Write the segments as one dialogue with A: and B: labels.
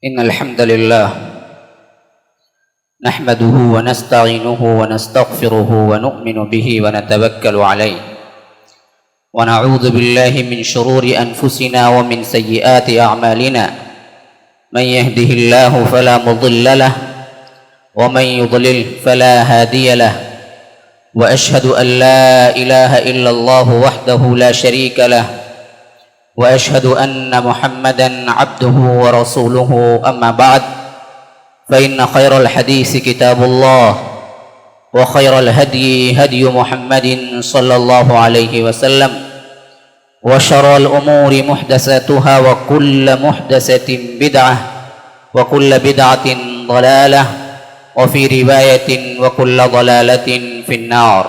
A: إن الحمد لله نحمده ونستعينه ونستغفره ونؤمن به ونتوكل عليه ونعوذ بالله من شرور أنفسنا ومن سيئات أعمالنا من يهده الله فلا مضل له ومن يضلل فلا هادي له وأشهد أن لا إله إلا الله وحده لا شريك له وأشهد أن محمدًا عبده ورسوله أما بعد فإن خير الحديث كتاب الله وخير الهدي هدي محمد صلى الله عليه وسلم وشر الأمور محدثاتها وكل محدثة بدعة وكل بدعة ضلالة وفي رواية وكل ضلالة في النار.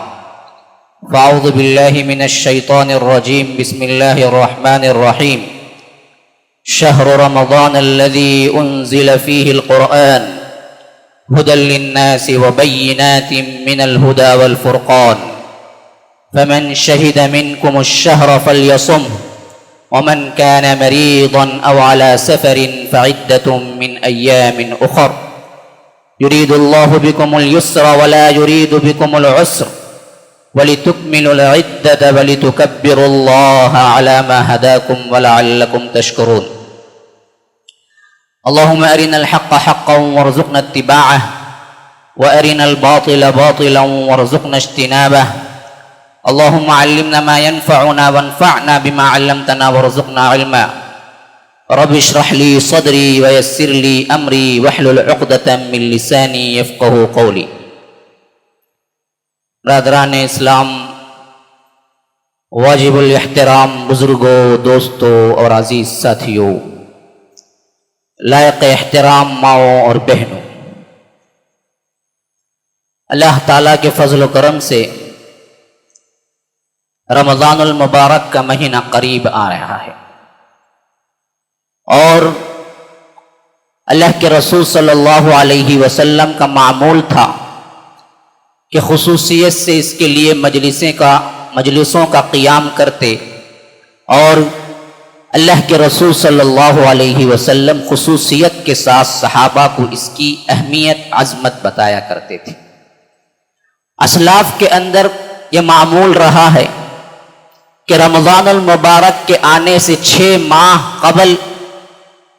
A: فأعوذ بالله من الشيطان الرجيم. بسم الله الرحمن الرحيم. شهر رمضان الذي أنزل فيه القرآن هدى للناس وبينات من الهدى والفرقان فمن شهد منكم الشهر فليصمه ومن كان مريضا أو على سفر فعدة من أيام أخر يريد الله بكم اليسر ولا يريد بكم العسر ولتكملوا العدة ولتكبروا الله على ما هداكم ولعلكم تشكرون. اللهم أرنا الحق حقا وارزقنا اتباعه وأرنا الباطل باطلا وارزقنا اجتنابه. اللهم علمنا ما ينفعنا وانفعنا بما علمتنا وارزقنا علما. رب اشرح لي صدري ويسر لي أمري واحلل عقدة من لساني يفقهوا قولي. برادران اسلام، واجب الاحترام بزرگوں، دوستوں اور عزیز ساتھیوں، لائق احترام ماؤں اور بہنوں، اللہ تعالیٰ کے فضل و کرم سے رمضان المبارک کا مہینہ قریب آ رہا ہے اور اللہ کے رسول صلی اللہ علیہ وسلم کا معمول تھا کہ خصوصیت سے اس کے لیے مجلسوں کا قیام کرتے اور اللہ کے رسول صلی اللہ علیہ وسلم خصوصیت کے ساتھ صحابہ کو اس کی اہمیت عظمت بتایا کرتے تھے۔ اسلاف کے اندر یہ معمول رہا ہے کہ رمضان المبارک کے آنے سے 6 ماہ قبل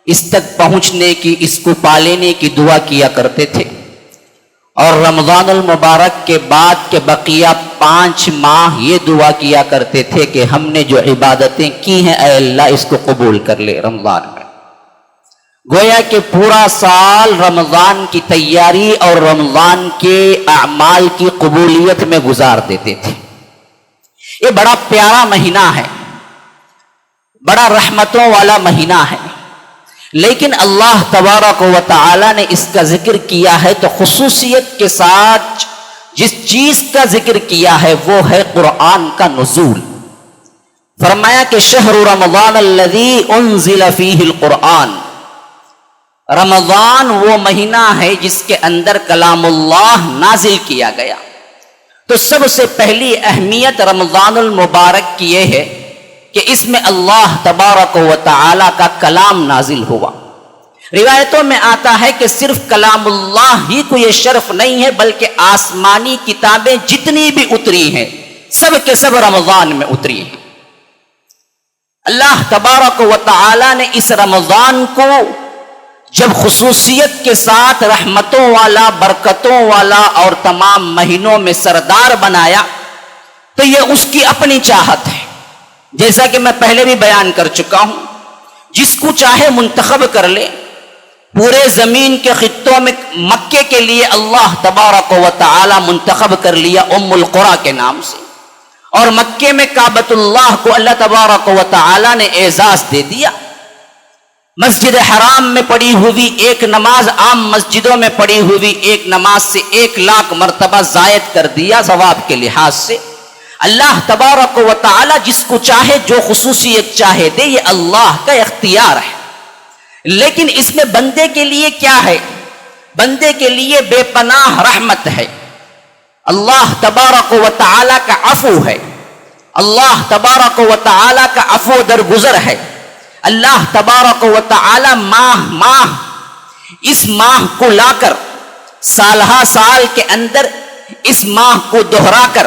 A: اس تک پہنچنے کی، اس کو پالینے کی دعا کیا کرتے تھے، اور رمضان المبارک کے بعد کے بقیہ 5 ماہ یہ دعا کیا کرتے تھے کہ ہم نے جو عبادتیں کی ہیں اے اللہ اس کو قبول کر لے رمضان میں۔ گویا کہ پورا سال رمضان کی تیاری اور رمضان کے اعمال کی قبولیت میں گزار دیتے تھے۔ یہ بڑا پیارا مہینہ ہے، بڑا رحمتوں والا مہینہ ہے، لیکن اللہ تبارک و تعالی نے اس کا ذکر کیا ہے تو خصوصیت کے ساتھ جس چیز کا ذکر کیا ہے وہ ہے قرآن کا نزول۔ فرمایا کہ شہر رمضان الذی انزل فیہ القرآن، رمضان وہ مہینہ ہے جس کے اندر کلام اللہ نازل کیا گیا۔ تو سب سے پہلی اہمیت رمضان المبارک کی یہ ہے کہ اس میں اللہ تبارک و تعالی کا کلام نازل ہوا۔ روایتوں میں آتا ہے کہ صرف کلام اللہ ہی کو یہ شرف نہیں ہے بلکہ آسمانی کتابیں جتنی بھی اتری ہیں سب کے سب رمضان میں اتری ہیں۔ اللہ تبارک و تعالی نے اس رمضان کو جب خصوصیت کے ساتھ رحمتوں والا، برکتوں والا اور تمام مہینوں میں سردار بنایا تو یہ اس کی اپنی چاہت ہے۔ جیسا کہ میں پہلے بھی بیان کر چکا ہوں، جس کو چاہے منتخب کر لے۔ پورے زمین کے خطوں میں مکے کے لیے اللہ تبارک و تعالی منتخب کر لیا ام القریٰ کے نام سے، اور مکے میں کعبۃ اللہ کو اللہ تبارک و تعالی نے اعزاز دے دیا۔ مسجد حرام میں پڑھی ہوئی ایک نماز عام مسجدوں میں پڑھی ہوئی ایک نماز سے 1,00,000 مرتبہ زائد کر دیا ثواب کے لحاظ سے۔ اللہ تبارک و تعالی جس کو چاہے جو خصوصیت چاہے دے، یہ اللہ کا اختیار ہے۔ لیکن اس میں بندے کے لیے کیا ہے؟ بندے کے لیے بے پناہ رحمت ہے۔ اللہ تبارک و تعالی کا عفو ہے، اللہ تبارک و تعالی کا عفو درگزر ہے، اللہ تبارک و تعالی ماہ اس ماہ کو لا کر سالہ سال کے اندر اس ماہ کو دہرا کر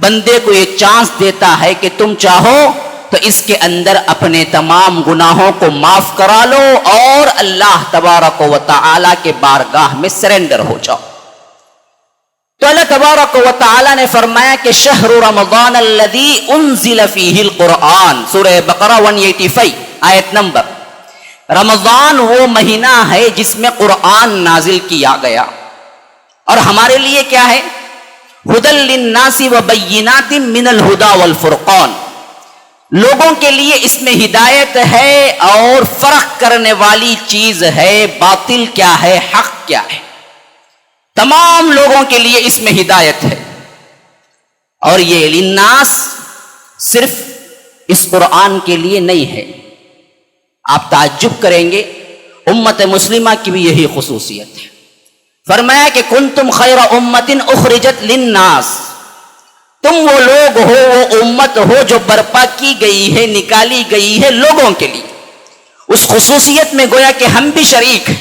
A: بندے کو یہ چانس دیتا ہے کہ تم چاہو تو اس کے اندر اپنے تمام گناہوں کو معاف کرا لو اور اللہ تبارک و تعالی کے بارگاہ میں سرنڈر ہو جاؤ. تو اللہ تبارک و تعالی نے فرمایا کہ شہر رمضان الذی انزل فیہ القرآن، سورہ بقرہ 185 آیت نمبر. رمضان وہ مہینہ ہے جس میں قرآن نازل کیا گیا، اور ہمارے لیے کیا ہے؟ ہدی للناس وبینات من الہدی والفرقان، لوگوں کے لیے اس میں ہدایت ہے اور فرق کرنے والی چیز ہے، باطل کیا ہے حق کیا ہے، تمام لوگوں کے لیے اس میں ہدایت ہے. اور یہ للناس صرف اس قرآن کے لیے نہیں ہے. آپ تعجب کریں گے، امت مسلمہ کی بھی یہی خصوصیت ہے. فرمایا کہ کنتم خیر امت اخرجت للناس، تم وہ لوگ ہو، وہ امت ہو جو برپا کی گئی ہے، نکالی گئی ہے لوگوں کے لیے. اس خصوصیت میں گویا کہ ہم بھی شریک ہیں،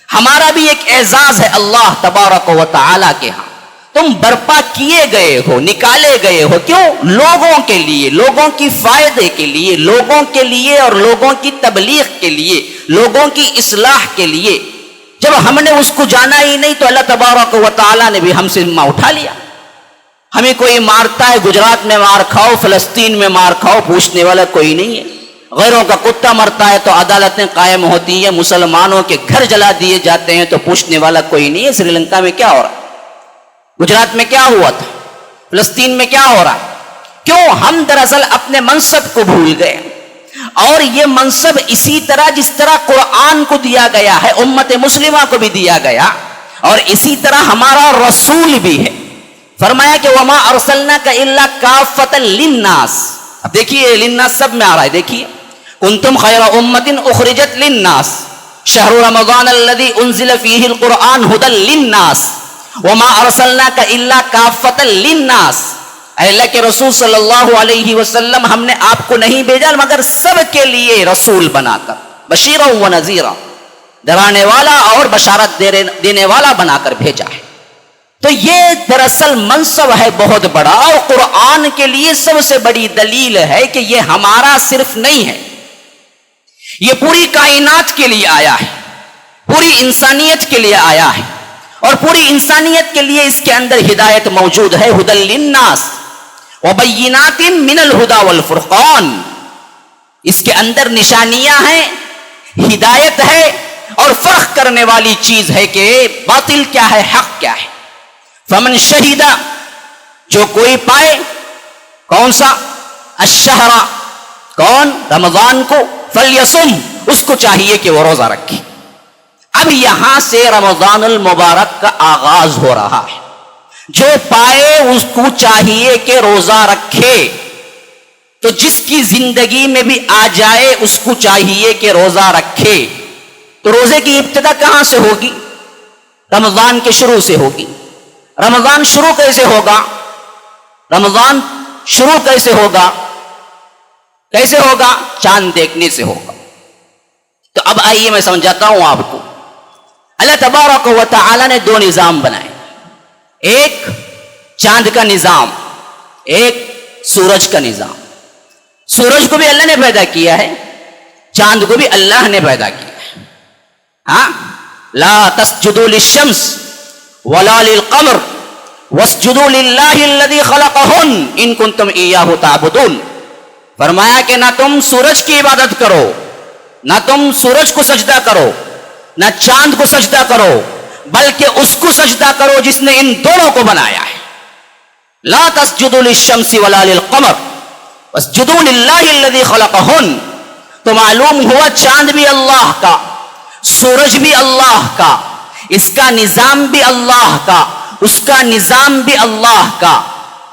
A: ہمارا بھی ایک اعزاز ہے اللہ تبارک و تعالی کے ہاں. تم برپا کیے گئے ہو، نکالے گئے ہو. کیوں؟ لوگوں کے لیے، لوگوں کی فائدے کے لیے، لوگوں کے لیے اور لوگوں کی تبلیغ کے لیے، لوگوں کی اصلاح کے لیے. جب ہم نے اس کو جانا ہی نہیں تو اللہ تبارک و تعالی نے بھی ہم سے ذمہ اٹھا لیا. ہمیں کوئی مارتا ہے، گجرات میں مار کھاؤ، فلسطین میں مار کھاؤ، پوچھنے والا کوئی نہیں ہے. غیروں کا کتا مرتا ہے تو عدالتیں قائم ہوتی ہیں، مسلمانوں کے گھر جلا دیے جاتے ہیں تو پوچھنے والا کوئی نہیں ہے. سری لنکا میں کیا ہو رہا ہے؟ گجرات میں کیا ہوا تھا؟ فلسطین میں کیا ہو رہا ہے؟ کیوں؟ ہم دراصل اپنے منصب کو بھول گئے. اور یہ منصب اسی طرح جس طرح قرآن کو دیا گیا ہے، امت مسلمہ کو بھی دیا گیا، اور اسی طرح ہمارا رسول بھی ہے. فرمایا کہ وما ارسلناک الا کافۃ للناس. اب دیکھیے للناس سب میں آ رہا ہے. دیکھیے کنتم خیر امت اخرجت للناس شہر رمضان الذی انزل فیہ القرآن ھدی للناس وما ارسلناک الا کافۃ للناس. اے اللہ کے رسول صلی اللہ علیہ وسلم، ہم نے آپ کو نہیں بھیجا مگر سب کے لیے رسول بنا کر، بشیرا و نذیرا، ڈرانے والا اور بشارت دینے والا بنا کر بھیجا ہے. تو یہ دراصل منصب ہے بہت بڑا، اور قرآن کے لیے سب سے بڑی دلیل ہے کہ یہ ہمارا صرف نہیں ہے، یہ پوری کائنات کے لیے آیا ہے، پوری انسانیت کے لیے آیا ہے، اور پوری انسانیت کے لیے اس کے اندر ہدایت موجود ہے. ھدی للناس وبینات من الہدی والفرقان. اس کے اندر نشانیاں ہیں، ہدایت ہے، اور فرق کرنے والی چیز ہے کہ باطل کیا ہے حق کیا ہے. فمن شہید، جو کوئی پائے، کون سا؟ الشہر، کون؟ رمضان کو، فلیصم، اس کو چاہیے کہ وہ روزہ رکھے. اب یہاں سے رمضان المبارک کا آغاز ہو رہا ہے. جو پائے اس کو چاہیے کہ روزہ رکھے. تو جس کی زندگی میں بھی آ جائے اس کو چاہیے کہ روزہ رکھے. تو روزے کی ابتدا کہاں سے ہوگی؟ رمضان کے شروع سے ہوگی. رمضان شروع کیسے ہوگا؟ رمضان شروع کیسے ہوگا؟ کیسے ہوگا؟ چاند دیکھنے سے ہوگا. تو اب آئیے میں سمجھاتا ہوں آپ کو. اللہ تبارک و تعالی نے دو نظام بنائے، ایک چاند کا نظام، ایک سورج کا نظام. سورج کو بھی اللہ نے پیدا کیا ہے، چاند کو بھی اللہ نے پیدا کیا ہے. ہاں، لا تسجدوا للشمس ولا للقمر واسجدوا للہ الذی خلقہن ان کنتم ایاہ تعبدون. فرمایا کہ نہ تم سورج کی عبادت کرو، نہ تم سورج کو سجدہ کرو، نہ چاند کو سجدہ کرو، بلکہ اس کو سجدہ کرو جس نے ان دونوں کو بنایا ہے. لا تسجدوا للشمس ولا للقمر واسجدوا للہ الذی خلقہن. تو معلوم ہوا چاند بھی اللہ کا، سورج بھی اللہ کا، اس کا نظام بھی اللہ کا، اس کا نظام بھی اللہ کا.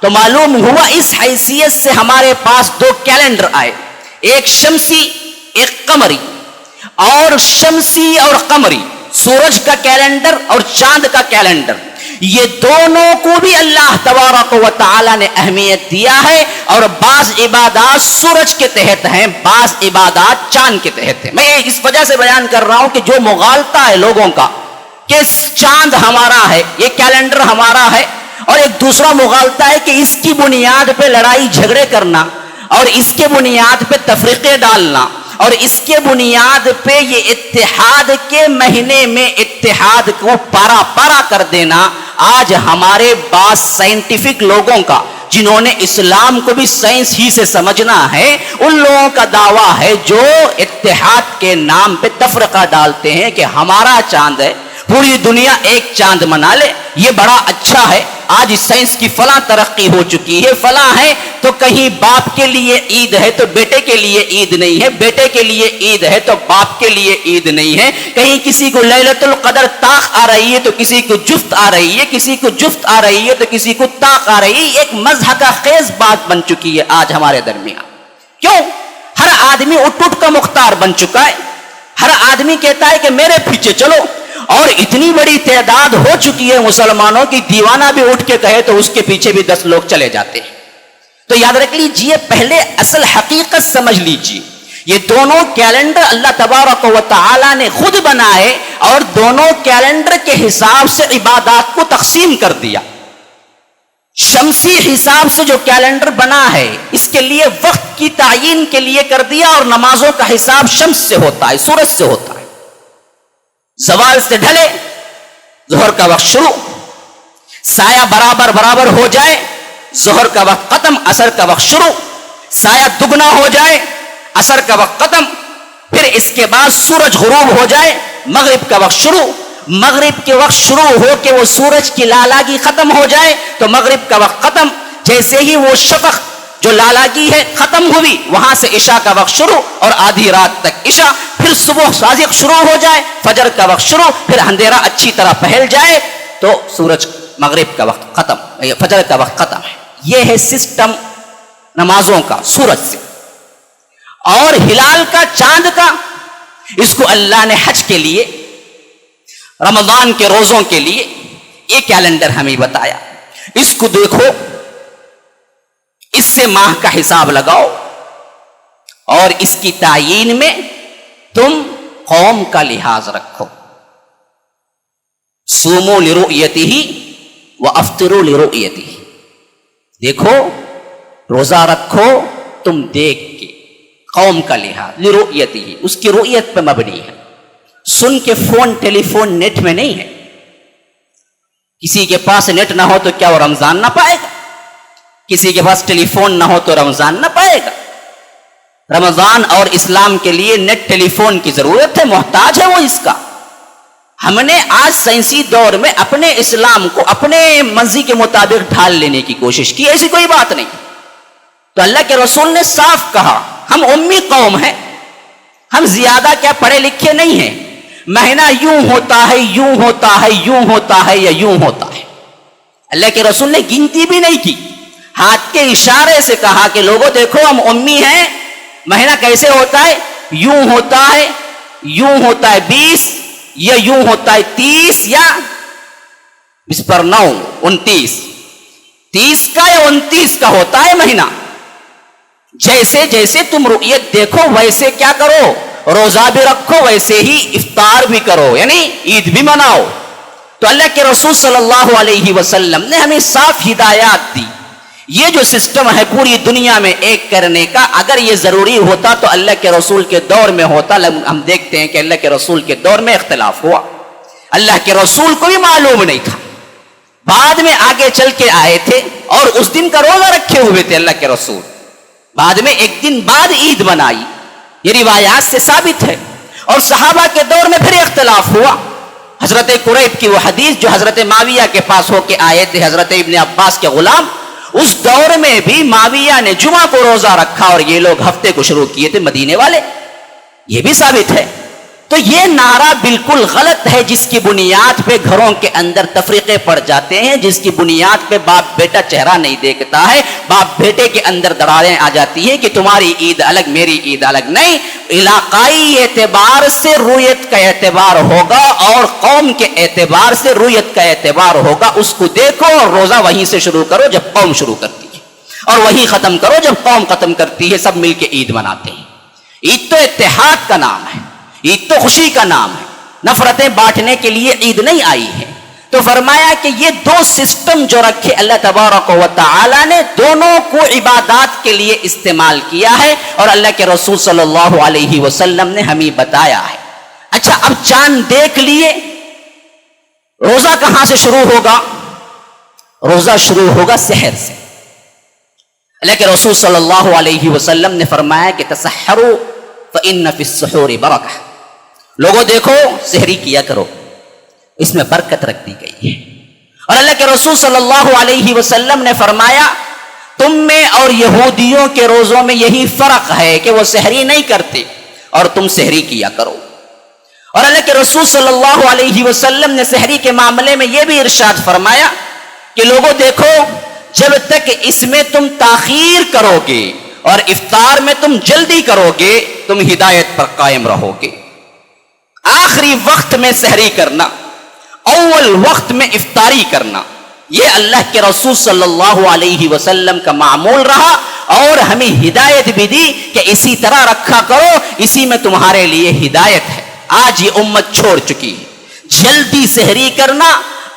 A: تو معلوم ہوا اس حیثیت سے ہمارے پاس دو کیلنڈر آئے، ایک شمسی ایک قمری. اور شمسی اور قمری، سورج کا کیلنڈر اور چاند کا کیلنڈر، یہ دونوں کو بھی اللہ تبارک و تعالی نے اہمیت دیا ہے، اور بعض عبادات سورج کے تحت ہیں، بعض عبادات چاند کے تحت ہیں۔ میں اس وجہ سے بیان کر رہا ہوں کہ جو مغالطہ ہے لوگوں کا کہ چاند ہمارا ہے، یہ کیلنڈر ہمارا ہے، اور ایک دوسرا مغالطہ ہے کہ اس کی بنیاد پہ لڑائی جھگڑے کرنا، اور اس کے بنیاد پہ تفریقے ڈالنا، اور اس کے بنیاد پہ یہ اتحاد کے مہینے میں اتحاد کو پارا پارا کر دینا۔ آج ہمارے بعض سائنٹیفک لوگوں کا، جنہوں نے اسلام کو بھی سائنس ہی سے سمجھنا ہے، ان لوگوں کا دعویٰ ہے جو اتحاد کے نام پہ تفرقہ ڈالتے ہیں کہ ہمارا چاند ہے، پوری دنیا ایک چاند منا لے، یہ بڑا اچھا ہے، آج سائنس کی فلاں ترقی ہو چکی ہے، فلاں ہے، تو کہیں باپ کے لیے عید ہے تو بیٹے کے لیے عید نہیں ہے، بیٹے کے لیے عید ہے تو باپ کے لیے عید نہیں ہے، کہیں کسی کو لیلۃ القدر طاق آ رہی ہے تو کسی کو جفت آ رہی ہے، کسی کو جفت آ رہی ہے تو کسی کو طاق آ رہی ہے۔ ایک مضحکہ خیز بات بن چکی ہے آج ہمارے درمیان۔ کیوں؟ ہر آدمی اٹھ اٹھ کا مختار بن چکا ہے، ہر آدمی کہتا ہے کہ میرے پیچھے چلو، اور اتنی بڑی تعداد ہو چکی ہے مسلمانوں کی، دیوانہ بھی اٹھ کے کہے تو اس کے پیچھے بھی 10 لوگ چلے جاتے ہیں۔ تو یاد رکھ لیجئے، پہلے اصل حقیقت سمجھ لیجئے، یہ دونوں کیلنڈر اللہ تبارک و تعالی نے خود بنائے، اور دونوں کیلنڈر کے حساب سے عبادات کو تقسیم کر دیا۔ شمسی حساب سے جو کیلنڈر بنا ہے، اس کے لیے وقت کی تعیین کے لیے کر دیا، اور نمازوں کا حساب شمس سے ہوتا ہے، سورج سے ہوتا ہے۔ زوال سے ڈھلے ظہر کا وقت شروع، سایہ برابر برابر ہو جائے ظہر کا وقت ختم، عصر کا وقت شروع، سایہ دگنا ہو جائے عصر کا وقت ختم، پھر اس کے بعد سورج غروب ہو جائے مغرب کا وقت شروع، مغرب کے وقت شروع ہو کے وہ سورج کی لالگی ختم ہو جائے تو مغرب کا وقت ختم۔ جیسے ہی وہ شفق جو لالگی ہے ختم ہوئی، وہاں سے عشاء کا وقت شروع، اور آدھی رات تک عشاء، پھر صبح صادق شروع ہو جائے، فجر کا وقت شروع، پھر اندھیرا اچھی طرح پھیل جائے تو سورج مغرب کا وقت ختم، فجر کا وقت ختم ہے۔ یہ ہے سسٹم نمازوں کا سورج سے۔ اور ہلال کا، چاند کا، اس کو اللہ نے حج کے لیے، رمضان کے روزوں کے لیے یہ کیلنڈر ہمیں بتایا۔ اس کو دیکھو، اس سے ماہ کا حساب لگاؤ، اور اس کی تعیین میں تم قوم کا لحاظ رکھو۔ صوموا لرؤیتہ وافطروا لرؤیتہ، دیکھو روزہ رکھو تم دیکھ کے، قوم کا لحاظ، لرؤیتہ اس کی رؤیت پہ مبنی ہے، سن کے فون ٹیلی فون نیٹ میں نہیں ہے۔ کسی کے پاس نیٹ نہ ہو تو کیا وہ رمضان نہ پائے گا؟ کسی کے پاس ٹیلی فون نہ ہو تو رمضان نہ پائے گا؟ رمضان اور اسلام کے لیے نیٹ ٹیلی فون کی ضرورت ہے، محتاج ہے وہ اس کا۔ ہم نے آج سائنسی دور میں اپنے اسلام کو اپنے مرضی کے مطابق ڈھال لینے کی کوشش کی، ایسی کوئی بات نہیں۔ تو اللہ کے رسول نے صاف کہا، ہم امی قوم ہیں، ہم زیادہ کیا پڑھے لکھے نہیں ہیں، مہینہ یوں ہوتا ہے، یوں ہوتا ہے، یوں ہوتا ہے، یا یوں ہوتا ہے۔ اللہ کے رسول نے گنتی بھی نہیں کی، ہاتھ کے اشارے سے کہا کہ لوگوں دیکھو ہم امی ہیں، مہینہ کیسے ہوتا ہے، یوں ہوتا ہے، یوں ہوتا ہے 20، یا یوں ہوتا ہے 30، یا اس پر 9، 29، 30 کا یا 29 کا ہوتا ہے مہینہ۔ جیسے جیسے تم رؤیت دیکھو ویسے کیا کرو، روزہ بھی رکھو، ویسے ہی افطار بھی کرو، یعنی عید بھی مناؤ۔ تو اللہ کے رسول صلی اللہ علیہ وسلم نے ہمیں صاف ہدایات دی۔ یہ جو سسٹم ہے پوری دنیا میں ایک کرنے کا، اگر یہ ضروری ہوتا تو اللہ کے رسول کے دور میں ہوتا۔ ہم دیکھتے ہیں کہ اللہ کے رسول کے دور میں اختلاف ہوا، اللہ کے رسول کو بھی معلوم نہیں تھا، بعد میں آگے چل کے آئے تھے، اور اس دن کا روزہ رکھے ہوئے تھے اللہ کے رسول، بعد میں ایک دن بعد عید بنائی، یہ روایات سے ثابت ہے۔ اور صحابہ کے دور میں پھر اختلاف ہوا، حضرت قریب کی وہ حدیث جو حضرت معاویہ کے پاس ہو کے آئے تھے، حضرت ابن عباس کے غلام، اس دور میں بھی معاویہ نے جمعہ کو روزہ رکھا، اور یہ لوگ ہفتے کو شروع کیے تھے مدینے والے، یہ بھی ثابت ہے۔ تو یہ نعرہ بالکل غلط ہے، جس کی بنیاد پہ گھروں کے اندر تفریقے پڑ جاتے ہیں، جس کی بنیاد پہ باپ بیٹا چہرہ نہیں دیکھتا ہے، باپ بیٹے کے اندر دراڑیں آ جاتی ہیں کہ تمہاری عید الگ میری عید الگ. نہیں، علاقائی اعتبار سے رویت کا اعتبار ہوگا اور قوم کے اعتبار سے رویت کا اعتبار ہوگا. اس کو دیکھو اور روزہ وہیں سے شروع کرو جب قوم شروع کرتی ہے، اور وہی ختم کرو جب قوم ختم کرتی ہے. سب مل کے عید مناتے ہیں. عید تو اتحاد کا نام ہے، عید تو خوشی کا نام ہے، نفرتیں بانٹنے کے لیے عید نہیں آئی ہے. تو فرمایا کہ یہ دو سسٹم جو رکھے اللہ تبارک و تعالی نے، دونوں کو عبادات کے لیے استعمال کیا ہے اور اللہ کے رسول صلی اللہ علیہ وسلم نے ہمیں بتایا ہے. اچھا، اب چاند دیکھ لیے، روزہ کہاں سے شروع ہوگا؟ روزہ شروع ہوگا سحر سے. اللہ کے رسول صلی اللہ علیہ وسلم نے فرمایا کہ تسحروا فإن فی السحور برکہ. لوگوں دیکھو، سحری کیا کرو، اس میں برکت رکھ دی گئی ہے. اور اللہ کے رسول صلی اللہ علیہ وسلم نے فرمایا تم میں اور یہودیوں کے روزوں میں یہی فرق ہے کہ وہ سحری نہیں کرتے اور تم سحری کیا کرو. اور اللہ کے رسول صلی اللہ علیہ وسلم نے سحری کے معاملے میں یہ بھی ارشاد فرمایا کہ لوگوں دیکھو، جب تک اس میں تم تاخیر کرو گے اور افطار میں تم جلدی کرو گے، تم ہدایت پر قائم رہو گے. آخری وقت میں سحری کرنا، اول وقت میں افطاری کرنا، یہ اللہ کے رسول صلی اللہ علیہ وسلم کا معمول رہا اور ہمیں ہدایت بھی دی کہ اسی طرح رکھا کرو، اسی میں تمہارے لیے ہدایت ہے. آج یہ امت چھوڑ چکی ہے جلدی سحری کرنا،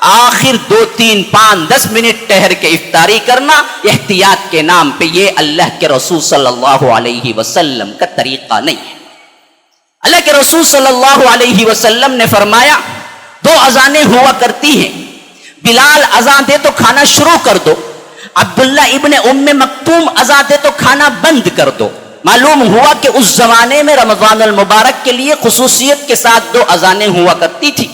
A: آخر 2 3 5 10 منٹ ٹہر کے افطاری کرنا احتیاط کے نام پہ. یہ اللہ کے رسول صلی اللہ علیہ وسلم کا طریقہ نہیں ہے. اللہ کے رسول صلی اللہ علیہ وسلم نے فرمایا 2 اذانیں ہوا کرتی ہیں، بلال اذان دے تو کھانا شروع کر دو، عبداللہ ابن ام مکتوم اذان دے تو کھانا بند کر دو. معلوم ہوا کہ اس زمانے میں رمضان المبارک کے لیے خصوصیت کے ساتھ 2 اذانیں ہوا کرتی تھی.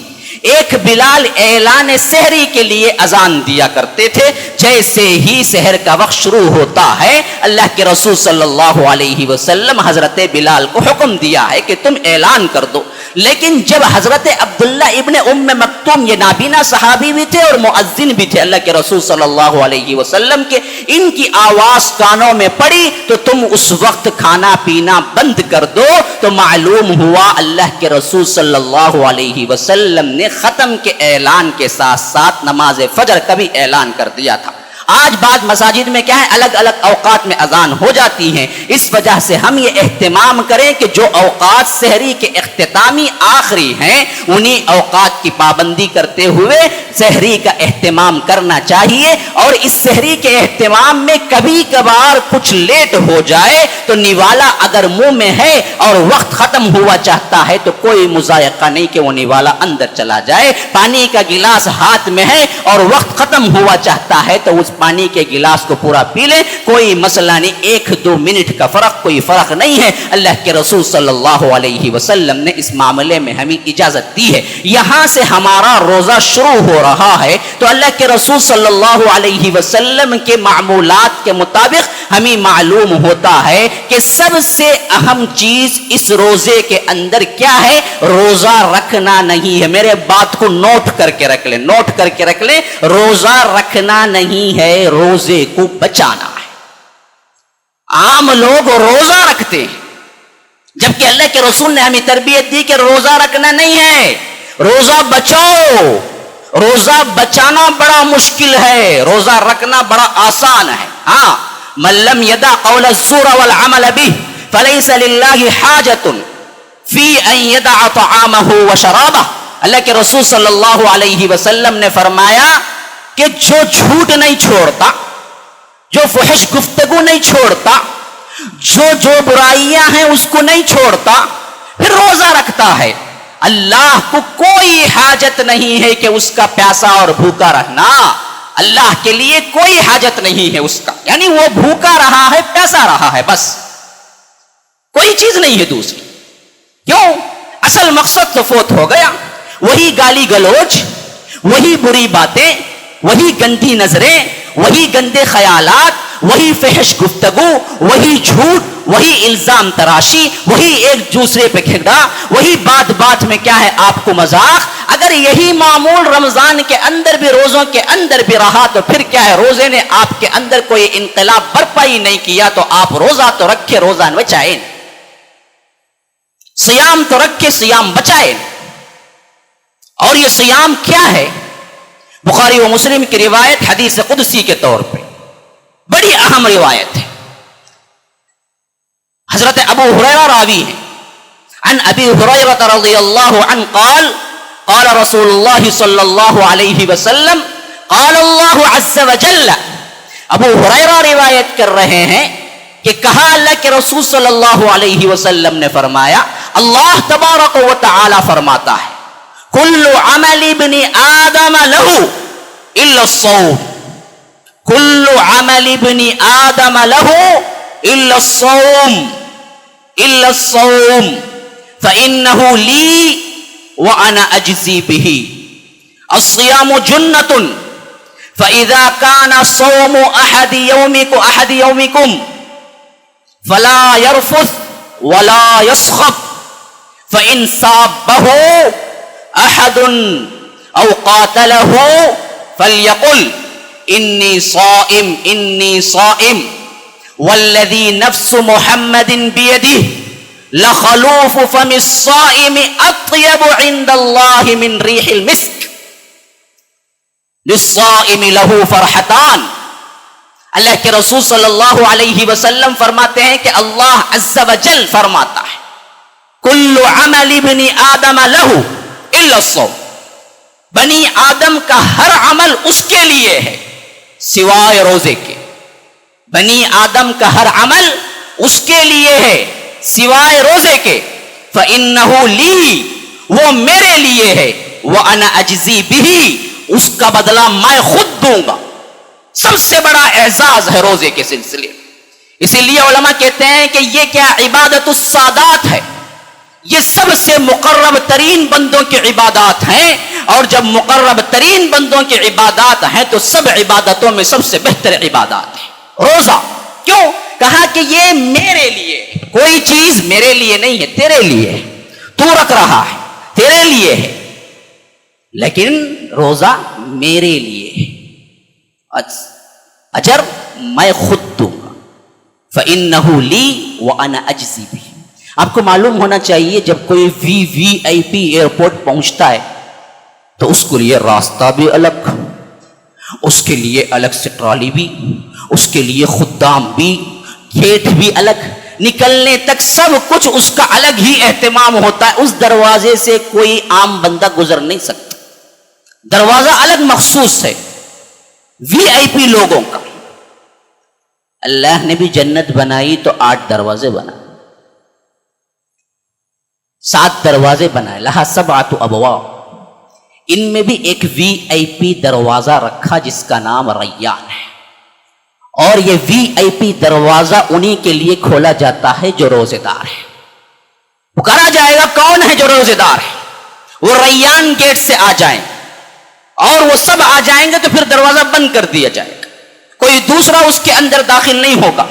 A: ایک بلال اعلان سحری کے لیے اذان دیا کرتے تھے، جیسے ہی سحر کا وقت شروع ہوتا ہے اللہ کے رسول صلی اللہ علیہ وسلم حضرت بلال کو حکم دیا ہے کہ تم اعلان کر دو. لیکن جب حضرت عبداللہ ابن ام مکتوم، یہ نابینا صحابی بھی تھے اور مؤذن بھی تھے اللہ کے رسول صلی اللہ علیہ وسلم کے، ان کی آواز کانوں میں پڑی تو تم اس وقت کھانا پینا بند کر دو. تو معلوم ہوا اللہ کے رسول صلی اللہ علیہ وسلم نے ختم کے اعلان کے ساتھ ساتھ نماز فجر کا بھی اعلان کر دیا تھا. آج بعض مساجد میں کیا ہے، الگ الگ اوقات میں اذان ہو جاتی ہیں. اس وجہ سے ہم یہ اہتمام کریں کہ جو اوقات سحری کے اختتامی آخری ہیں انہی اوقات کی پابندی کرتے ہوئے سحری کا اہتمام کرنا چاہیے. اور اس سحری کے اہتمام میں کبھی کبھار کچھ لیٹ ہو جائے تو نوالا اگر منہ میں ہے اور وقت ختم ہوا چاہتا ہے تو کوئی مضائقہ نہیں کہ وہ نوالا اندر چلا جائے. پانی کا گلاس ہاتھ میں ہے اور وقت ختم ہوا چاہتا ہے تو اس پانی کے گلاس کو پورا پی لے، کوئی مسئلہ نہیں. 1-2 منٹ کا فرق کوئی فرق نہیں ہے. اللہ کے رسول صلی اللہ علیہ وسلم نے اس معاملے میں ہمیں اجازت دی ہے. یہاں سے ہمارا روزہ شروع ہو رہا ہے تو اللہ کے رسول صلی اللہ علیہ وسلم کے معمولات کے مطابق ہمیں معلوم ہوتا ہے کہ سب سے اہم چیز اس روزے کے اندر کیا ہے؟ روزہ رکھنا نہیں ہے. میرے بات کو نوٹ کر کے رکھ لیں، نوٹ کر کے رکھ لیں. روزہ رکھنا نہیں ہے، روزے کو بچانا ہے. عام لوگ روزہ رکھتے ہیں جبکہ اللہ کے رسول نے ہمیں تربیت دی کہ روزہ رکھنا نہیں ہے، روزہ بچاؤ. روزہ بچانا بڑا مشکل ہے، روزہ رکھنا بڑا آسان ہے. ہاں، من لم يدع قول الزور والعمل به فليس لله حاجة في ان يدع طعامه وشرابه. اللہ کے رسول صلی اللہ علیہ وسلم نے فرمایا کہ جو جھوٹ نہیں چھوڑتا، جو فحش گفتگو نہیں چھوڑتا، جو برائیاں ہیں اس کو نہیں چھوڑتا، پھر روزہ رکھتا ہے، اللہ کو کوئی حاجت نہیں ہے کہ اس کا پیاسا اور بھوکا رہنا. اللہ کے لیے کوئی حاجت نہیں ہے اس کا، یعنی وہ بھوکا رہا ہے، پیاسا رہا ہے، بس کوئی چیز نہیں ہے دوسری. کیوں؟ اصل مقصد تو فوت ہو گیا. وہی گالی گلوچ، وہی بری باتیں، وہی گندی نظریں، وہی گندے خیالات، وہی فحش گفتگو، وہی جھوٹ، وہی الزام تراشی، وہی ایک دوسرے پہ کھگڑا، وہی بات بات میں کیا ہے آپ کو مذاق۔ اگر یہی معمول رمضان کے اندر بھی، روزوں کے اندر بھی رہا تو پھر کیا ہے، روزے نے آپ کے اندر کوئی انقلاب برپا ہی نہیں کیا تو آپ روزہ تو رکھے، روزہ بچائے، سیام تو رکھے، سیام بچائے۔ اور یہ سیام کیا ہے؟ بخاری و مسلم کی روایت حدیث قدسی کے طور پہ بڑی اہم روایت ہے۔ حضرت ابو ہریرہ راوی ہیں، عن ابی ہریرہ رضی اللہ عنہ قال قال رسول اللہ صلی اللہ علیہ وسلم قال اللہ عز وجل، ابو ہریرہ روایت کر رہے ہیں کہ کہا اللہ کے رسول صلی اللہ علیہ وسلم نے فرمایا، اللہ تبارک و تعالی فرماتا ہے، کل عمل ابن آدم لہو الا الصوم، کل عمل ابن آدم لہو الا الصوم، الا الصوم فإنه لی وانا اجزی به، الصیام جنۃ فإذا كان صوم احد یومکم فلا يرفث ولا يصخب، فإن سابه احد او قاتله فليقل انی صائم انی صائم والذی نفس محمد بیدہ لخلوف فم الصائم اطیب عند اللہ من ریح المسک للصائم لہ فرحتان۔ اللہ کے رسول صلی اللہ علیہ وسلم فرماتے ہیں کہ اللہ عز و جل فرماتا ہے، کل عمل ابن آدم لہ الا الصوم، بنی آدم کا ہر عمل اس کے لیے ہے سوائے روزے کے، بنی آدم کا ہر عمل اس کے لیے ہے سوائے روزے کے، فإنہ لی، وہ میرے لیے ہے، وَأَنَا أَجْزِي بِهِ، اس کا بدلہ میں خود دوں گا۔ سب سے بڑا اعزاز ہے روزے کے سلسلے، اسی لیے علماء کہتے ہیں کہ یہ کیا عبادت السادات ہے، یہ سب سے مقرب ترین بندوں کی عبادات ہیں، اور جب مقرب ترین بندوں کی عبادات ہیں تو سب عبادتوں میں سب سے بہتر عبادات ہے روزہ۔ کیوں؟ کہا کہ یہ میرے لیے، کوئی چیز میرے لیے نہیں ہے، تیرے لیے ہے، تو رکھ رہا ہے تیرے لیے ہے، لیکن روزہ میرے لیے ہے، اجر میں خود دوں گا، فإنہ لی وأنا أجزی بہ۔ آپ کو معلوم ہونا چاہیے جب کوئی وی آئی پی ایئرپورٹ پہنچتا ہے تو اس کے لیے راستہ بھی الگ، اس کے لیے الگ سے ٹرالی بھی، اس کے لیے خدام بھی، گیٹ بھی الگ، نکلنے تک سب کچھ اس کا الگ ہی اہتمام ہوتا ہے۔ اس دروازے سے کوئی عام بندہ گزر نہیں سکتا، دروازہ الگ مخصوص ہے وی آئی پی لوگوں کا۔ اللہ نے بھی جنت بنائی تو 8 دروازے بنائے، 7 دروازے بنائے، لہا 7 ابواب، ان میں بھی ایک وی آئی پی دروازہ رکھا جس کا نام ریان ہے، اور یہ وی آئی پی دروازہ انہی کے لیے کھولا جاتا ہے جو روزے دار ہے۔ پکارا جائے گا کون ہے جو روزے دار ہے، وہ ریان گیٹ سے آ جائیں، اور وہ سب آ جائیں گے تو پھر دروازہ بند کر دیا جائے گا، کوئی دوسرا اس کے اندر داخل نہیں ہوگا۔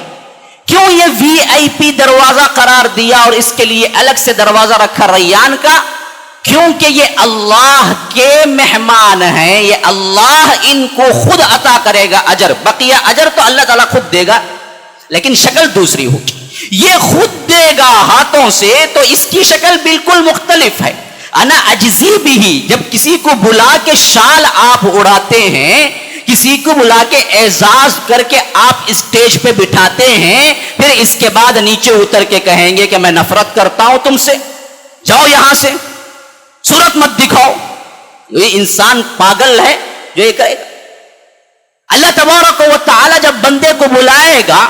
A: کیوں یہ وی آئی پی دروازہ قرار دیا اور اس کے لیے الگ سے دروازہ رکھا ریان کا؟ کیونکہ یہ اللہ کے مہمان ہیں، یہ اللہ ان کو خود عطا کرے گا اجر، بقیہ اجر تو اللہ تعالیٰ خود دے گا لیکن شکل دوسری ہوگی، یہ خود دے گا ہاتھوں سے، تو اس کی شکل بالکل مختلف ہے۔ انا اجزی بھی، جب کسی کو بلا کے شال آپ اڑاتے ہیں، کسی کو بلا کے اعزاز کر کے آپ اسٹیج پہ بٹھاتے ہیں، پھر اس کے بعد نیچے اتر کے کہیں گے کہ میں نفرت کرتا ہوں تم سے، جاؤ یہاں سے، صورت مت دکھاؤ، یہ انسان پاگل ہے جو یہ کرے گا؟ اللہ تبارک و تعالی جب بندے کو بلائے گا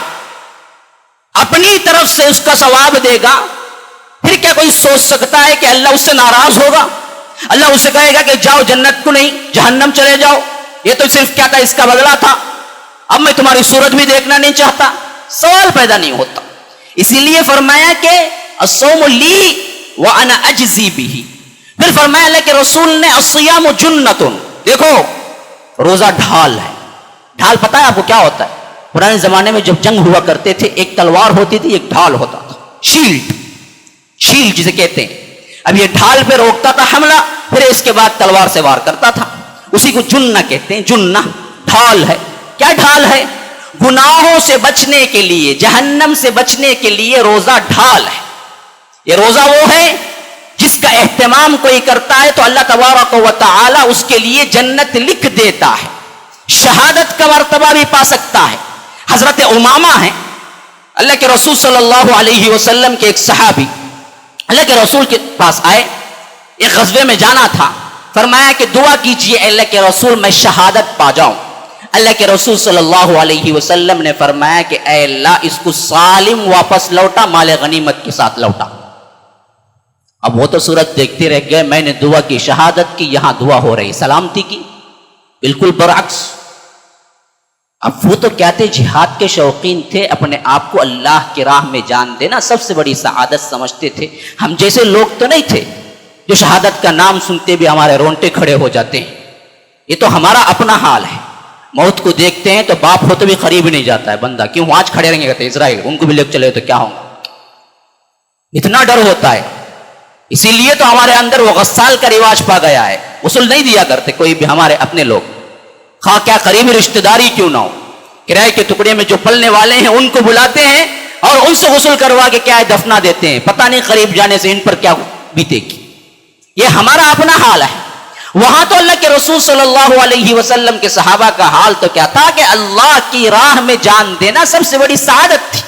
A: اپنی طرف سے اس کا ثواب دے گا، پھر کیا کوئی سوچ سکتا ہے کہ اللہ اس سے ناراض ہوگا؟ اللہ اس سے کہے گا کہ جاؤ جنت کو نہیں جہنم چلے جاؤ، یہ تو صرف کیا تھا، اس کا بدلہ تھا، اب میں تمہاری صورت بھی دیکھنا نہیں چاہتا، سوال پیدا نہیں ہوتا۔ اسی لیے فرمایا کہ الصوم لی وانا اجزی بہ، پھر فرمایا اللہ کے رسول نے الصیام جنۃ، دیکھو روزہ ڈھال ہے، ڈھال پتہ ہے آپ کو کیا ہوتا ہے؟ پرانے زمانے میں جب جنگ ہوا کرتے تھے ایک تلوار ہوتی تھی ایک ڈھال ہوتا تھا، شیلڈ جسے کہتے ہیں. اب یہ ڈھال پہ روکتا تھا حملہ، پھر اس کے بعد تلوار سے وار کرتا تھا. اسی کو جنہ کہتے ہیں. جنہ ڈھال ہے. کیا ڈھال ہے؟ گناہوں سے بچنے کے لیے، جہنم سے بچنے کے لیے روزہ ڈھال ہے. یہ روزہ وہ ہے جس کا اہتمام کوئی کرتا ہے تو اللہ تبارک و تعالی اس کے لیے جنت لکھ دیتا ہے، شہادت کا مرتبہ بھی پا سکتا ہے. حضرت امامہ ہیں، اللہ کے رسول صلی اللہ علیہ وسلم کے ایک صحابی اللہ کے رسول کے پاس آئے، ایک غزوے میں جانا تھا. فرمایا کہ دعا کیجئے اللہ کے رسول میں شہادت پا جاؤں. اللہ کے رسول صلی اللہ علیہ وسلم نے فرمایا کہ اے اللہ اس کو سالم واپس لوٹا، مال غنیمت کے ساتھ لوٹا. اب وہ تو صورت دیکھتے رہ گئے، میں نے دعا کی، شہادت کی، یہاں دعا ہو رہی سلامتی کی، بالکل برعکس. اب وہ تو کہتے جہاد کے شوقین تھے، اپنے آپ کو اللہ کی راہ میں جان دینا سب سے بڑی سعادت سمجھتے تھے. ہم جیسے لوگ تو نہیں تھے جو شہادت کا نام سنتے بھی ہمارے رونٹے کھڑے ہو جاتے ہیں. یہ تو ہمارا اپنا حال ہے. موت کو دیکھتے ہیں تو باپ ہو تو بھی قریب نہیں جاتا ہے بندہ، کیوں آج کھڑے رہیں گے کہتے اسرائیل ان کو بھی لے چلے تو کیا ہوگا، اتنا ڈر ہوتا ہے. اسی لیے تو ہمارے اندر وہ غسال کا رواج پا گیا ہے. غسل نہیں دیا کرتے کوئی بھی ہمارے اپنے لوگ، خواہ کیا قریبی رشتہ داری کیوں نہ ہو. کرائے کے ٹکڑے میں جو پلنے والے ہیں ان کو بلاتے ہیں اور ان سے غسل کروا کے کیا ہے دفنا دیتے ہیں. پتہ نہیں قریب جانے سے ان پر کیا بیتے گی. یہ ہمارا اپنا حال ہے. وہاں تو اللہ کے رسول صلی اللہ علیہ وسلم کے صحابہ کا حال تو کیا تھا کہ اللہ کی راہ میں جان دینا سب سے بڑی سعادت تھی.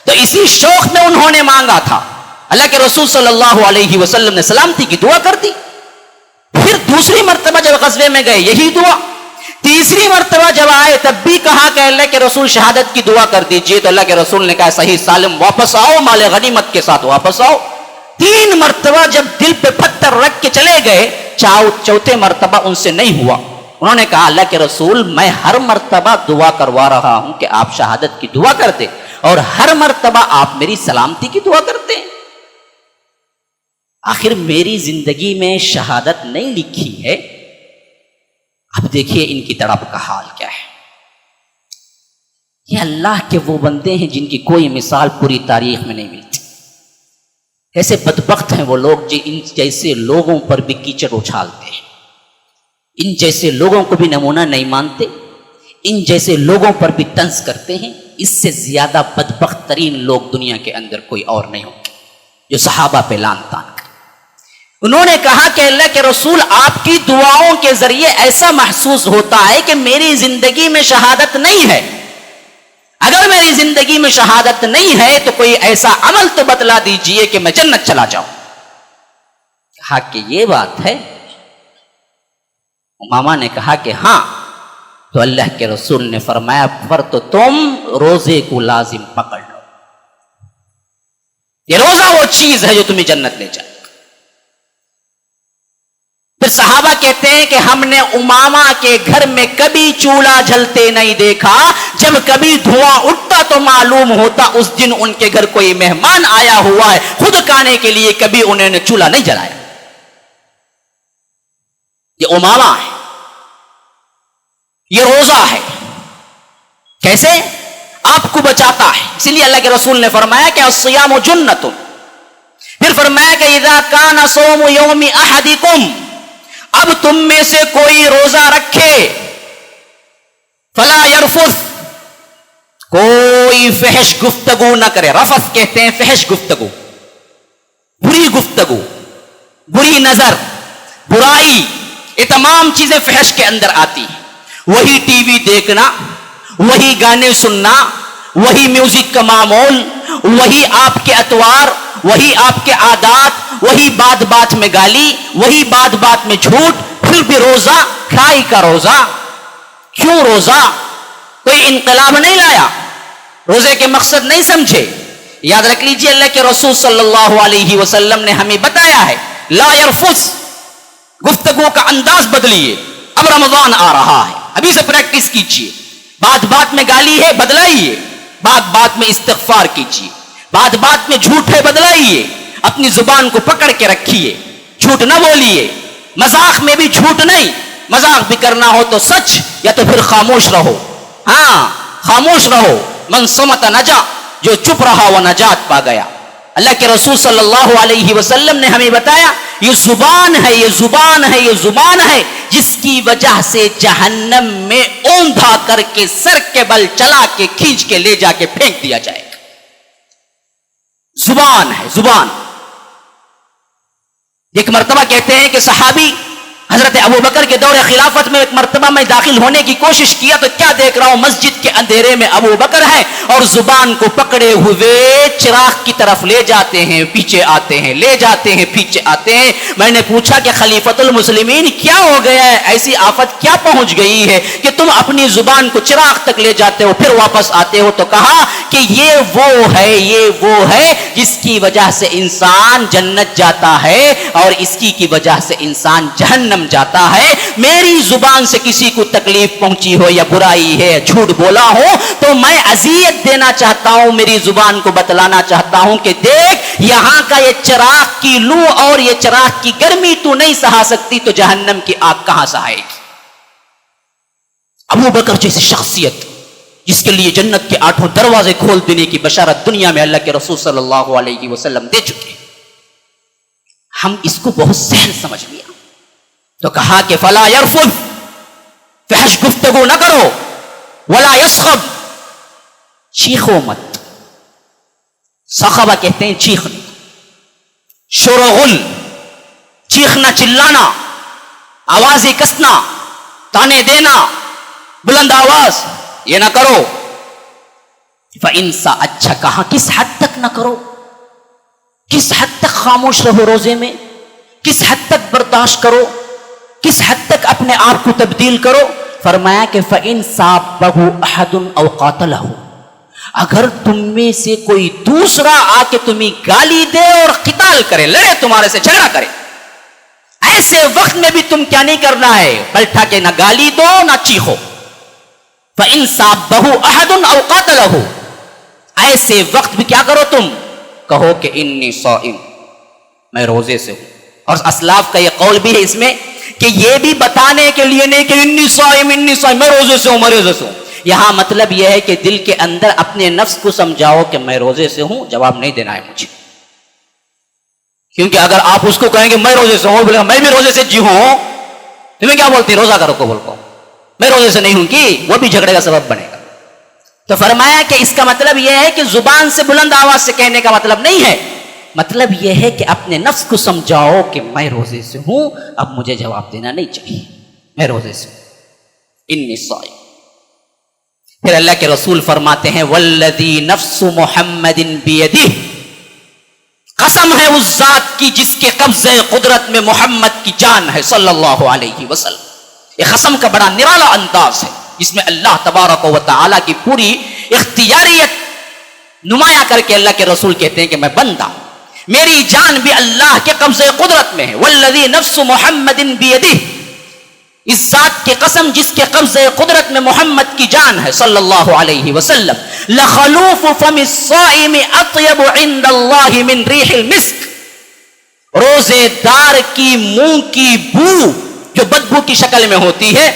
A: تو اسی شوق میں انہوں نے مانگا تھا. اللہ کے رسول صلی اللہ علیہ وسلم نے سلامتی کی دعا کر دی. پھر دوسری مرتبہ جب غزوے میں گئے یہی دعا. تیسری مرتبہ جب آئے تب بھی کہا کہ اللہ کے رسول شہادت کی دعا کر دیجئے. تو اللہ کے رسول نے کہا صحیح سالم واپس آؤ، مال غنیمت کے ساتھ واپس آؤ. 3 مرتبہ جب دل پہ پتھر رکھ کے چلے گئے، چوتھے مرتبہ ان سے نہیں ہوا. انہوں نے کہا اللہ کے رسول میں ہر مرتبہ دعا کروا رہا ہوں کہ آپ شہادت کی دعا کر دیں اور ہر مرتبہ آپ میری سلامتی کی دعا کرتے ہیں. آخر میری زندگی میں شہادت نہیں لکھی ہے. اب دیکھیے ان کی تڑپ کا حال کیا ہے. یہ اللہ کے وہ بندے ہیں جن کی کوئی مثال پوری تاریخ میں نہیں ملتی. ایسے بدبخت ہیں وہ لوگ جو ان جیسے لوگوں پر بھی کیچڑ اچھالتے ہیں، ان جیسے لوگوں کو بھی نمونہ نہیں مانتے، ان جیسے لوگوں پر بھی طنز کرتے ہیں. اس سے زیادہ بدبخت ترین لوگ دنیا کے اندر کوئی اور نہیں ہوں جو صحابہ پہ لان تان کریں. انہوں نے کہا کہ اللہ کے رسول آپ کی دعاؤں کے ذریعے ایسا محسوس ہوتا ہے کہ میری زندگی میں شہادت نہیں ہے. اگر میری زندگی میں شہادت نہیں ہے تو کوئی ایسا عمل تو بتلا دیجئے کہ میں جنت چلا جاؤں. کہا کہ یہ بات ہے. امامہ نے کہا کہ ہاں. تو اللہ کے رسول نے فرمایا پر تو تم روزے کو لازم پکڑ لو. یہ روزہ وہ چیز ہے جو تمہیں جنت لے جائے. پھر صحابہ کہتے ہیں کہ ہم نے امامہ کے گھر میں کبھی چولہا جلتے نہیں دیکھا. جب کبھی دھواں اٹھتا تو معلوم ہوتا اس دن ان کے گھر کوئی مہمان آیا ہوا ہے. خود کھانے کے لیے کبھی انہوں نے چولہا نہیں جلایا. یہ امامہ ہے، یہ روزہ ہے. کیسے آپ کو بچاتا ہے. اسی لیے اللہ کے رسول نے فرمایا کہ الصیام جنۃ. پھر فرمایا کہ اذا کان صوم یوم احدکم، اب تم میں سے کوئی روزہ رکھے، فلا یرفث، کوئی فحش گفتگو نہ کرے. رفث کہتے ہیں فحش گفتگو، بری گفتگو، بری نظر، برائی، یہ تمام چیزیں فحش کے اندر آتی ہیں. وہی ٹی وی دیکھنا، وہی گانے سننا، وہی میوزک کا معمول، وہی آپ کے اطوار، وہی آپ کے عادات، وہی بات بات میں گالی، وہی بات بات میں جھوٹ. پھر بھی روزہ، کھائی کا روزہ. کیوں روزہ؟ کوئی انقلاب نہیں لایا، روزے کے مقصد نہیں سمجھے. یاد رکھ لیجئے اللہ کے رسول صلی اللہ علیہ وسلم نے ہمیں بتایا ہے لا یرفث، گفتگو کا انداز بدلیے. اب رمضان آ رہا ہے، ابھی سے پریکٹس کیجئے. بات بات میں گالی ہے بدلائیے، بات بات میں استغفار کیجئے. بات بات میں جھوٹ ہے بدلائیے. اپنی زبان کو پکڑ کے رکھیے، جھوٹ نہ بولیے. مذاق میں بھی جھوٹ نہیں، مذاق بھی کرنا ہو تو سچ، یا تو پھر خاموش رہو. ہاں خاموش رہو، من صمت نجا، جو چپ رہا وہ نجات پا گیا۔ اللہ کے رسول صلی اللہ علیہ وسلم نے ہمیں بتایا یہ زبان ہے، یہ زبان ہے، یہ زبان ہے جس کی وجہ سے جہنم میں اوندھا کر کے سر کے بل چلا کے کھینچ کے لے جا کے پھینک دیا جائے گا۔ زبان ہے، زبان۔ ایک مرتبہ کہتے ہیں کہ صحابی حضرت ابو بکر کے دور خلافت میں ایک مرتبہ میں داخل ہونے کی کوشش کیا تو کیا دیکھ رہا ہوں، مسجد کے اندھیرے میں ابو بکر ہے اور زبان کو پکڑے ہوئے چراغ کی طرف لے جاتے ہیں، پیچھے آتے ہیں، لے جاتے ہیں، پیچھے آتے ہیں۔ میں نے پوچھا کہ خلیفۃ المسلمین کیا ہو گیا ہے، ایسی آفت کیا پہنچ گئی ہے کہ تم اپنی زبان کو چراغ تک لے جاتے ہو پھر واپس آتے ہو؟ تو کہا کہ یہ وہ ہے جس کی وجہ سے انسان جنت جاتا ہے اور اس کی وجہ سے انسان جہنم جاتا ہے۔ میری زبان سے کسی کو تکلیف پہنچی ہو یا برائی ہے، جھوٹ بولا ہو تو میں اذیت دینا چاہتا ہوں، میری زبان کو بتلانا چاہتا ہوں کہ دیکھ یہاں کا یہ چراغ کی لو اور یہ چراغ کی گرمی تو نہیں سہا سکتی تو جہنم کی آگ کہاں سہائے گی؟ ابو بکر جیسی شخصیت جس کے لیے جنت کے 8 دروازے کھول دینے کی بشارت دنیا میں اللہ کے رسول صلی اللہ علیہ وسلم دے چکے، ہم اس کو بہت سہل سمجھ لیا۔ تو کہا کہ فلا یرفض، فحش گفتگو نہ کرو، ولا یصخب، چیخو مت۔ صخبہ کہتے ہیں چیخنا، شور و غل، چیخنا، چلانا، آوازیں کسنا، تانے دینا، بلند آواز، یہ نہ کرو۔ فَإِنْسَا، اچھا کہا کس حد تک نہ کرو، کس حد تک خاموش رہو روزے میں، کس حد تک برداشت کرو، کس حد تک اپنے آپ کو تبدیل کرو؟ فرمایا کہ فَإِنْ صَابَهُ أَحَدٌ أَوْ قَاتَلَهُ، اگر تم میں سے کوئی دوسرا آ کے تمہیں گالی دے اور قتال کرے، لڑے تمہارے سے، جھگڑا کرے، ایسے وقت میں بھی تم کیا نہیں کرنا ہے، پلٹا کے نہ گالی دو نہ چیخو۔ فَإِنْ صَابَهُ أَحَدٌ أَوْ قَاتَلَهُ، ایسے وقت بھی کیا کرو، تم کہو کہ انی صائم، میں روزے سے ہوں۔ اور اسلاف کا یہ قول بھی ہے اس میں کہ یہ بھی بتانے کے لیے نہیں کہ انی صائم، میں روزے سے ہوں، میں روزے سے ہوں۔ یہاں مطلب یہ ہے کہ دل کے اندر اپنے نفس کو سمجھاؤ کہ میں روزے سے ہوں، جواب نہیں دینا ہے مجھے، کیونکہ اگر آپ اس کو کہیں کہ میں روزے سے ہوں، بولے میں بھی روزے سے جی ہوں، تمہیں کیا بولتی روزہ کرو کو، بول کو میں روزے سے نہیں ہوں کی، وہ بھی جھگڑے کا سبب بنے گا۔ تو فرمایا کہ اس کا مطلب یہ ہے کہ زبان سے بلند آواز سے کہنے کا مطلب نہیں ہے، مطلب یہ ہے کہ اپنے نفس کو سمجھاؤ کہ میں روزے سے ہوں، اب مجھے جواب دینا نہیں چاہیے، میں روزے سے ہوں، انی صائم۔ پھر اللہ کے رسول فرماتے ہیں والذی نفس محمد بیدہ، قسم ہے اس ذات کی جس کے قبضہ قدرت میں محمد کی جان ہے صلی اللہ علیہ وسلم۔ یہ قسم کا بڑا نرالا انداز ہے جس میں اللہ تبارک و تعالیٰ کی پوری اختیاریت نمایاں کر کے اللہ کے رسول کہتے ہیں کہ میں بندہ، میری جان بھی اللہ کے قبضہ قدرت میں ہے۔ والذی نفس محمد بیدہ، اس ذات کی قسم جس کے قبضہ قدرت میں محمد کی جان ہے صلی اللہ علیہ وسلم، لخلوف فم الصائم اطیب عند اللہ من ریح المسک، روزے دار کی منہ کی بو جو بدبو کی شکل میں ہوتی ہے،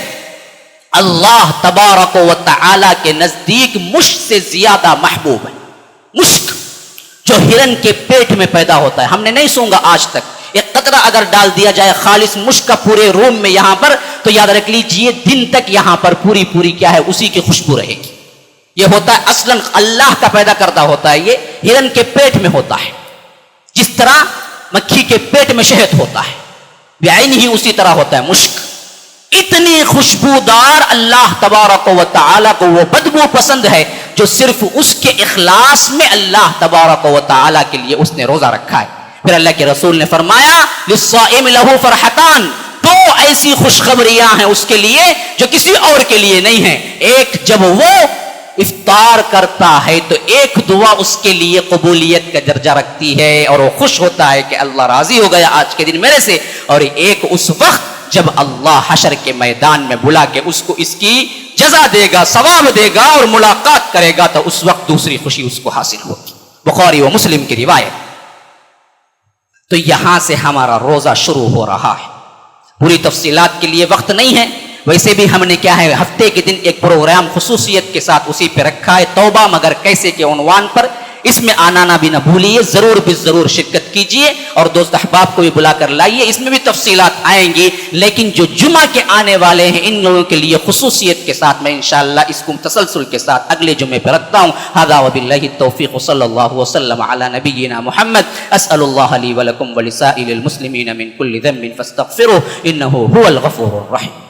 A: اللہ تبارک و تعالی کے نزدیک مشک سے زیادہ محبوب ہے۔ مشک جو ہرن کے پیٹ میں پیدا ہوتا ہے، ہم نے نہیں سونگا آج تک، ایک قطرہ اگر ڈال دیا جائے خالص مشک کا پورے روم میں یہاں پر، تو یاد رکھ لیجئے دن تک یہاں پر پوری کیا ہے، اسی کی خوشبو رہے گی۔ یہ ہوتا ہے اصلا اللہ کا پیدا کردہ ہوتا ہے، یہ ہرن کے پیٹ میں ہوتا ہے، جس طرح مکھی کے پیٹ میں شہد ہوتا ہے، بعین ہی اسی طرح ہوتا ہے مشک۔ اتنی خوشبودار اللہ تبارک و تعالیٰ کو وہ بدبو پسند ہے جو صرف اس کے اخلاص میں اللہ تبارک و تعالیٰ کے لیے اس نے روزہ رکھا ہے۔ پھر اللہ کے رسول نے فرمایا للصائم لہ فرحتان، دو ایسی خوشخبریاں ہیں اس کے لیے جو کسی اور کے لیے نہیں ہیں۔ ایک، جب وہ افطار کرتا ہے تو ایک دعا اس کے لیے قبولیت کا درجہ رکھتی ہے اور وہ خوش ہوتا ہے کہ اللہ راضی ہو گیا آج کے دن میرے سے، اور ایک اس وقت جب اللہ حشر کے میدان میں بلا کے اس کو اس کی جزا دے گا، ثواب دے گا اور ملاقات کرے گا، تو اس وقت دوسری خوشی اس کو حاصل ہوگی۔ بخاری و مسلم کی روایت۔ تو یہاں سے ہمارا روزہ شروع ہو رہا ہے، پوری تفصیلات کے لیے وقت نہیں ہے، ویسے بھی ہم نے کیا ہے ہفتے کے دن ایک پروگرام خصوصیت کے ساتھ اسی پہ رکھا ہے، توبہ مگر کیسے کے عنوان پر، اس میں آنا بھی نہ بھولیے، ضرور بھی ضرور شرکت کیجئے اور دوست احباب کو بھی بلا کر لائیے، اس میں بھی تفصیلات آئیں گی، لیکن جو جمعہ کے آنے والے ہیں ان لوگوں کے لیے خصوصیت کے ساتھ میں انشاءاللہ اس کو تسلسل کے ساتھ اگلے جمعے پہ رکھتا ہوں۔ ھذا وباللہ التوفیق، صلی اللہ وسلم علی نبینا محمد۔ اسأل اللہ لی ولکم ولسائر المسلمین من کل ذنب فاستغفروه انه هو الغفور الرحیم۔